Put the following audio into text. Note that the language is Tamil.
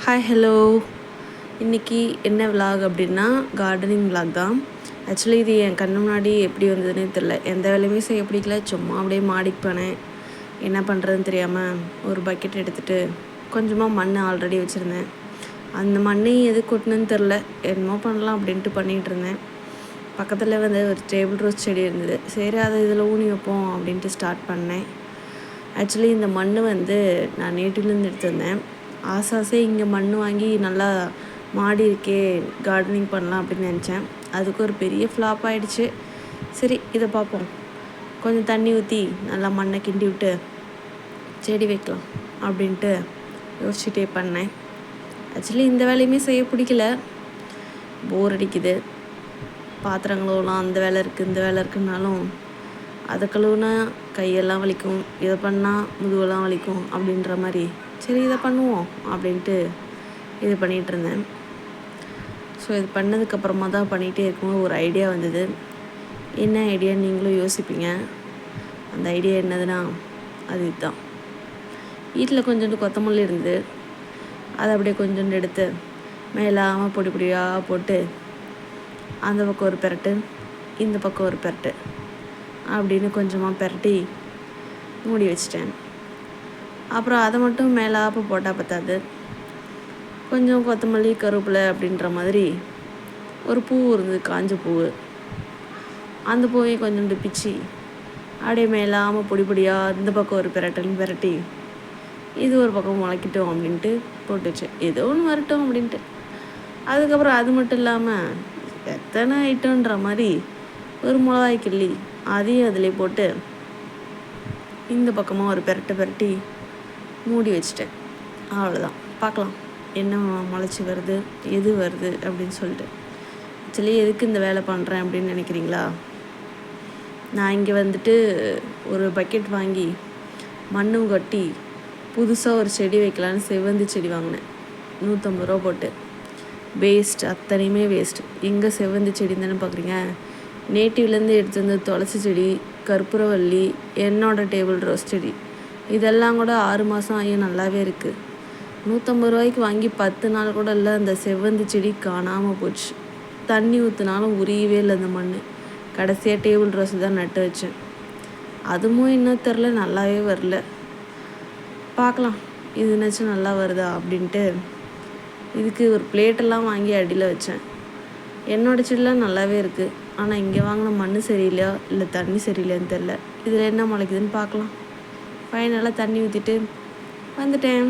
Hi hello. இன்றைக்கி என்ன விலாக் அப்படின்னா கார்டனிங் விலாக் தான். ஆக்சுவலி இது என் கண்ணு முன்னாடி எப்படி வந்ததுன்னே தெரில. எந்த வேலையுமே செய்ய பிடிக்கல. சும்மா அப்படியே மாடிக்கு போனேன். என்ன பண்ணுறதுன்னு தெரியாமல் ஒரு பக்கெட் எடுத்துகிட்டு கொஞ்சமாக மண் ஆல்ரெடி வச்சுருந்தேன். அந்த மண்ணையும் எது கொட்டினு தெரில. என்னமோ பண்ணலாம் அப்படின்ட்டு பண்ணிகிட்டு இருந்தேன். பக்கத்தில் ஒரு டேபிள் ரோஸ் செடி இருந்தது. சரி அதை இதில் ஊனி வைப்போம் அப்படின்ட்டு ஸ்டார்ட் பண்ணேன். ஆக்சுவலி இந்த மண் நான் நேட்டிவ்லேருந்து எடுத்துருந்தேன். ஆசை இங்கே மண் வாங்கி நல்லா மாடி இருக்கே கார்டனிங் பண்ணலாம் அப்படின்னு நினச்சேன். அதுக்கு ஒரு பெரிய ஃப்ளாப் ஆகிடுச்சு. சரி இதை பார்ப்போம். கொஞ்சம் தண்ணி ஊற்றி நல்லா மண்ணை கிண்டி விட்டு செடி வைக்கலாம் அப்படின்ட்டு யோசிச்சுட்டே பண்ணேன். ஆக்சுவலி இந்த வேலையுமே செய்ய பிடிக்கல. போர் அடிக்குது. பாத்திரங்களும் அந்த வேலை இருக்குது இந்த வேலை இருக்குன்னாலும் அதை கழுவுனா கையெல்லாம் வலிக்கும், இதை பண்ணால் முதுகெல்லாம் வலிக்கும் அப்படின்ற மாதிரி சரி இதை பண்ணுவோம் அப்படின்ட்டு இது பண்ணிகிட்டு இருந்தேன். ஸோ இது பண்ணதுக்கப்புறமா தான் பண்ணிகிட்டே இருக்கும்போது ஒரு ஐடியா வந்தது. என்ன ஐடியான்னு நீங்களும் யோசிப்பீங்க. அந்த ஐடியா என்னதுன்னா அது இதுதான். வீட்டில் கொஞ்சோண்டு கொத்தமல்லி இருந்தது. அதை அப்படியே கொஞ்சோண்டு எடுத்து மேலாமல் பொடி பொடியாக போட்டு அந்த பக்கம் ஒரு பெரட்டு இந்த பக்கம் ஒரு பெரட்டு அப்படின்னு கொஞ்சமாக பெரட்டி மூடி வச்சிட்டேன். அப்புறம் அதை மட்டும் மேலாப்ப போட்டால் பத்தாது. கொஞ்சம் கொத்தமல்லி கருவேப்பிலை அப்படின்ற மாதிரி ஒரு பூ இருந்தது, காஞ்ச பூ. அந்த பூவையும் கொஞ்சோண்டு பிச்சு அப்படியே மேலாமல் பொடி பொடியாக இந்த பக்கம் ஒரு பெரட்டி இது ஒரு பக்கம் முளைக்கிட்டோம் அப்படின்ட்டு போட்டு வச்சேன். ஏதோ ஒன்று வரட்டும் அப்படின்ட்டு. அதுக்கப்புறம் அது மட்டும் இல்லாமல் எத்தனை ஐட்டம்ன்ற மாதிரி ஒரு மிளகாய் கிள்ளி அதையும் அதிலே போட்டு இந்த பக்கமாக ஒரு பெரட்டி மூடி வச்சிட்டேன். அவ்வளோதான். பார்க்கலாம் என்ன முளைச்சி வருது, எது வருது அப்படின்னு சொல்லிட்டு. ஆக்சுவலி எதுக்கு இந்த வேலை பண்ணுறேன் அப்படின்னு நினைக்கிறீங்களா? நான் இங்கே ஒரு பக்கெட் வாங்கி மண்ணும் கட்டி புதுசாக ஒரு செடி வைக்கலான்னு செவ்வந்தி செடி வாங்கினேன். 150 ரூபா போட்டு. வேஸ்ட், அத்தனையுமே வேஸ்ட். எங்கே செவ்வந்தி செடி தானே பார்க்குறீங்க. நேட்டிவ்லேருந்து எடுத்து வந்து துளசி செடி, கற்பூரவள்ளி, என்னோடய டேபிள் ரோஸ் செடி இதெல்லாம் கூட 6 மாதம் ஆகியும் நல்லாவே இருக்குது. 150 ரூபாய்க்கு வாங்கி 10 நாள் கூட இல்லை. அந்த செவ்வந்தி செடி காணாமல் போச்சு. தண்ணி ஊற்றினாலும் உரியவே இல்லை அந்த மண். கடைசியாக டேபிள் ரோஸ் தான் நட்டு வச்சேன். அதுவும் இன்னும் தெரில, நல்லாவே வரல. பார்க்கலாம் இது என்னாச்சும் நல்லா வருதா அப்படின்ட்டு இதுக்கு ஒரு பிளேட்டெல்லாம் வாங்கி அடியில் வச்சேன். என்னோடய செடிலாம் நல்லாவே இருக்குது. ஆனால் இங்கே வாங்கின மண் சரியில்லையா இல்லை தண்ணி சரியில்லையான்னு தெரில. இதில் என்ன முளைக்குதுன்னு பார்க்கலாம். ஃபைனலாக தண்ணி ஊற்றிட்டு வந்துட்டேன்.